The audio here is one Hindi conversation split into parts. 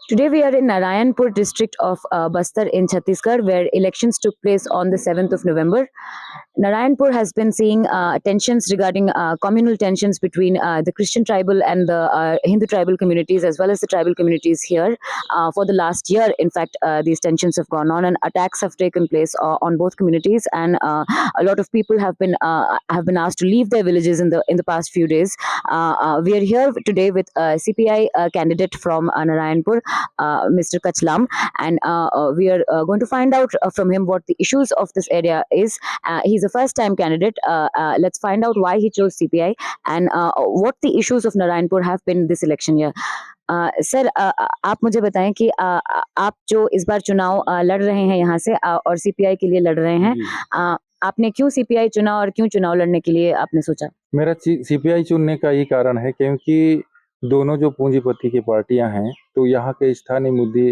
Today we are in Narayanpur district of Bastar in Chhattisgarh, where elections took place on the 7th of November. Narayanpur has been seeing tensions regarding communal tensions between the Christian tribal and the Hindu tribal communities, as well as the tribal communities here. For the last year, in fact, these tensions have gone on, and attacks have taken place on both communities, and a lot of people have been asked to leave their villages in the past few days. We are here today with CPI candidate from Narayanpur, Mr. Kachlam, and we are going to find out from him what the issues of this area is. He's a first-time candidate. Let's find out why he chose CPI and what the issues of Narayanpur have been this election year. Sir, आप मुझे बताएं कि आप जो इस बार चुनाव लड़ रहे हैं यहाँ से और सीपीआई के लिए लड़ रहे हैं, आपने क्यों सीपीआई चुना और क्यों चुनाव लड़ने के लिए आपने सोचा? मेरा सीपीआई चुनने का यही कारण है क्योंकि दोनों जो पूंजीपति की पार्टियां हैं, तो यहाँ के स्थानीय मुद्दे,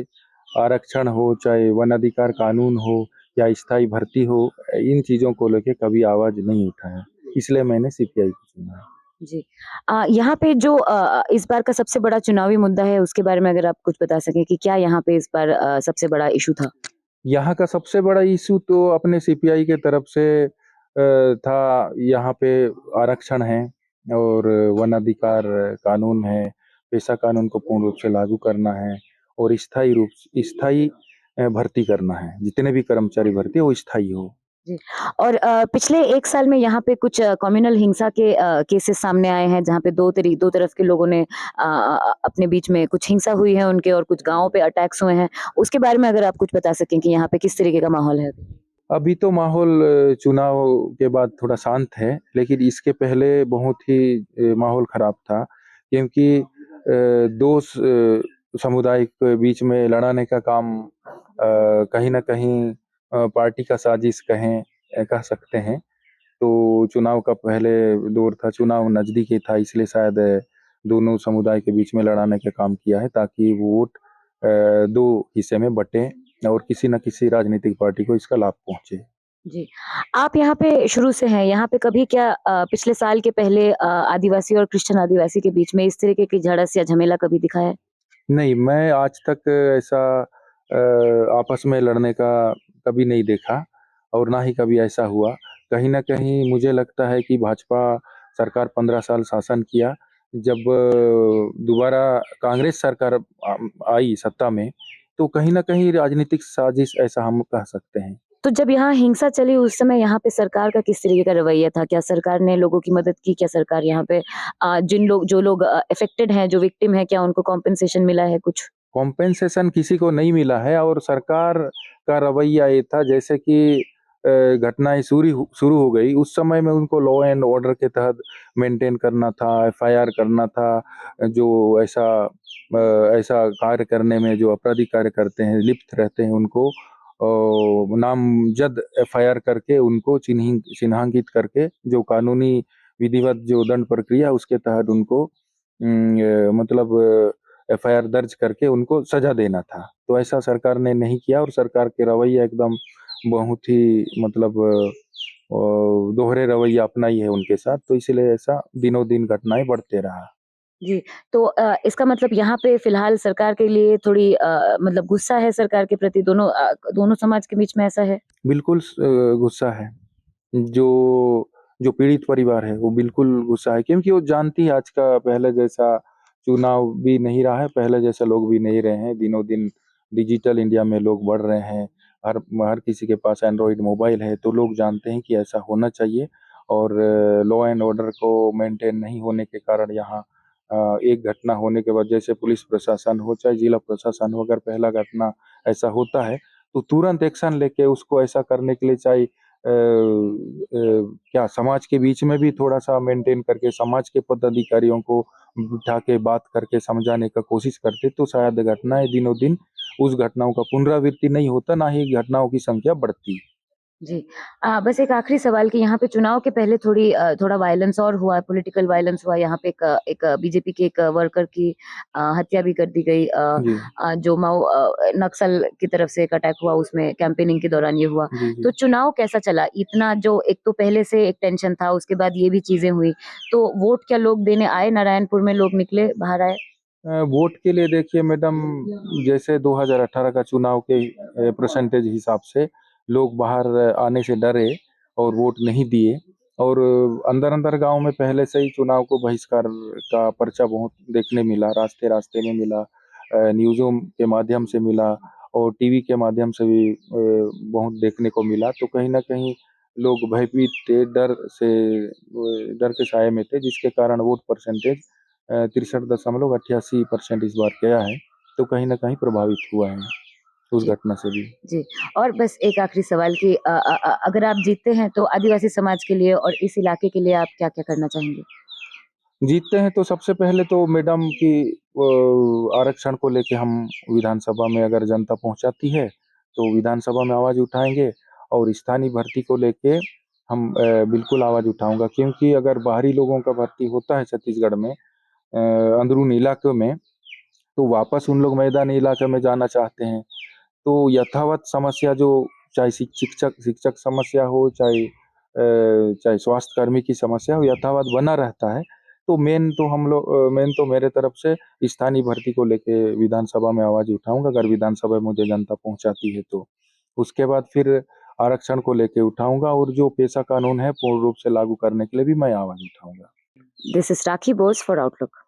आरक्षण हो, चाहे वन अधिकार कानून हो या स्थायी भर्ती हो, इन चीजों को लेके कभी आवाज नहीं उठाया, इसलिए मैंने सीपीआई को चुना है। जी, यहाँ पे जो इस बार का सबसे बड़ा चुनावी मुद्दा है, उसके बारे में अगर आप कुछ बता सकें कि क्या यहाँ पे इस बार सबसे बड़ा इशू था? यहाँ का सबसे बड़ा इशू तो अपने सीपीआई के तरफ से था। यहाँ पे आरक्षण है और वन अधिकार कानून है, पेशा कानून को पूर्ण रूप से लागू करना है और स्थायी भर्ती करना है। जितने भी कर्मचारी भर्ती हो स्थायी हो। जी, और पिछले 1 साल में यहाँ पे कुछ कम्युनल हिंसा के केसेस सामने आए हैं, जहाँ पे दो तरफ के लोगों ने अपने बीच में कुछ हिंसा हुई है उनके, और कुछ गाँवों पे अटैक्स हुए हैं। उसके बारे में अगर आप कुछ बता सकें कि यहाँ पे किस तरीके का माहौल है अभी? अभी तो माहौल चुनाव के बाद थोड़ा शांत है, लेकिन इसके पहले बहुत ही माहौल खराब था, क्योंकि दो समुदाय के बीच में लड़ाने का काम कहीं न कहीं पार्टी का साजिश कह सकते हैं। तो चुनाव का पहले दौर था, चुनाव नज़दीकी था, इसलिए शायद दोनों समुदाय के बीच में लड़ाने का काम किया है, ताकि वोट 2 हिस्से में बँटे और किसी न किसी राजनीतिक पार्टी को इसका लाभ पहुँचे। जी, आप यहाँ पे शुरू से हैं, यहाँ पे कभी क्या पिछले साल के पहले आदिवासी और क्रिश्चियन आदिवासी के बीच में इस तरीके की झड़स या झमेला कभी दिखा है? नहीं, मैं आज तक ऐसा आपस में लड़ने का कभी नहीं देखा और ना ही कभी ऐसा हुआ। कहीं न कहीं मुझे लगता है कि भाजपा सरकार 15 साल शासन किया, जब दोबारा कांग्रेस सरकार आई सत्ता में, तो कहीं न कहीं राजनीतिक साजिश ऐसा हम कह सकते हैं। तो जब यहाँ हिंसा चली उस समय यहाँ पे सरकार का किस तरीके का रवैया था? क्या सरकार ने लोगों की मदद की? क्या सरकार यहाँ पे जो लोग अफेक्टेड हैं, जो विक्टिम हैं, क्या उनको कॉम्पेंसेशन मिला है कुछ? कॉम्पेंसेशन किसी को नहीं मिला है और सरकार का रवैया ये था, जैसे कि घटनाएँ शुरू हो गई, उस समय में उनको लॉ एंड ऑर्डर के तहत मेंटेन करना था, एफआईआर करना था। जो ऐसा कार्य करने में जो आपराधिक कार्य करते हैं, लिप्त रहते हैं, उनको नामज़द एफआईआर करके उनको चिन्हांकित करके जो कानूनी विधिवत जो दंड प्रक्रिया उसके तहत उनको मतलब एफआईआर दर्ज करके उनको सजा देना था। तो ऐसा सरकार ने नहीं किया और सरकार के रवैया एकदम बहुत ही मतलब दोहरे रवैया अपनाई है उनके साथ, तो इसलिए ऐसा दिनों-दिन घटनाएँ बढ़ते रहा। जी, तो इसका मतलब यहाँ पे फ़िलहाल सरकार के लिए थोड़ी मतलब गुस्सा है सरकार के प्रति, दोनों समाज के बीच में ऐसा है? बिल्कुल गुस्सा है। जो जो पीड़ित परिवार है, वो बिल्कुल गुस्सा है, क्योंकि वो जानती है आज का पहले जैसा चुनाव भी नहीं रहा है, पहले जैसे लोग भी नहीं रहे हैं। दिनों-दिन डिजिटल इंडिया में लोग बढ़ रहे हैं। हर किसी के पास एंड्रॉइड मोबाइल है, तो लोग जानते हैं कि ऐसा होना चाहिए और लॉ एंड ऑर्डर को मेंटेन नहीं होने के कारण यहाँ एक घटना होने के बाद, जैसे पुलिस प्रशासन हो, चाहे जिला प्रशासन हो, अगर पहला घटना ऐसा होता है, तो तुरंत एक्शन लेके उसको ऐसा करने के लिए चाहे क्या समाज के बीच में भी थोड़ा-सा मेंटेन करके समाज के पदाधिकारियों को बिठा के बात करके समझाने का कोशिश करते, तो शायद घटनाएँ दिनों-दिन उस घटनाओं का पुनरावृत्ति नहीं होता, ना ही घटनाओं की संख्या बढ़ती। जी। बस एक आखिरी सवाल कि यहाँ पे चुनाव के पहले थोड़ा वायलेंस और हुआ, पॉलिटिकल वायलेंस हुआ। यहाँ पे एक बीजेपी के एक वर्कर की हत्या भी कर दी गई। जी। जो नक्सल की तरफ से एक अटैक हुआ, उसमें कैंपेनिंग के दौरान ये हुआ। जी, जी। तो चुनाव कैसा चला? इतना जो एक तो पहले से एक टेंशन था, उसके बाद ये भी चीज़ें हुई। तो वोट क्या लोग देने आए, नारायणपुर में लोग निकले, बाहर आए? वोट के लिए देखिए मैडम, जैसे 2018 का चुनाव के परसेंटेज हिसाब से लोग बाहर आने से डरे और वोट नहीं दिए, और अंदर अंदर गांव में पहले से ही चुनाव को बहिष्कार का पर्चा बहुत देखने मिला, रास्ते रास्ते में मिला, न्यूज़ों के माध्यम से मिला और टीवी के माध्यम से भी बहुत देखने को मिला। तो कहीं ना कहीं लोग भयभीत थे, डर के साए में थे, जिसके कारण वोट परसेंटेज 63.88% इस बार गया है। तो कहीं न कहीं प्रभावित हुआ है उस जी, घटना से भी। जी। और बस एक आखिरी सवाल कि अगर आप जीतते हैं तो आदिवासी समाज के लिए और इस इलाके के लिए आप क्या-क्या करना चाहेंगे? जीतते हैं तो सबसे पहले तो मैडम कि आरक्षण को लेके हम विधानसभा में अगर जनता पहुँचाती है, तो विधानसभा में आवाज़ उठाएँगे, और स्थानीय भर्ती को लेके हम बिल्कुल आवाज़ उठाऊँगा, क्योंकि अगर बाहरी लोगों का भर्ती होता है छत्तीसगढ़ में अंदरूनी इलाकों में, तो वापस उन लोग मैदानी इलाके में जाना चाहते हैं। तो यथावत समस्या जो, चाहे शिक्षक समस्या हो, चाहे स्वास्थ्य कर्मी की समस्या हो, यथावत बना रहता है। तो मेन तो मेरे तरफ से स्थानीय भर्ती को लेके विधानसभा में आवाज़ उठाऊँगा, अगर विधानसभा में मुझे जनता पहुँचाती है तो। उसके बाद फिर आरक्षण को लेके उठाऊँगा, और जो पेशा कानून है पूर्ण रूप से लागू करने के लिए भी मैं आवाज़ उठाऊँगा। This is Rakhi Bose for Outlook.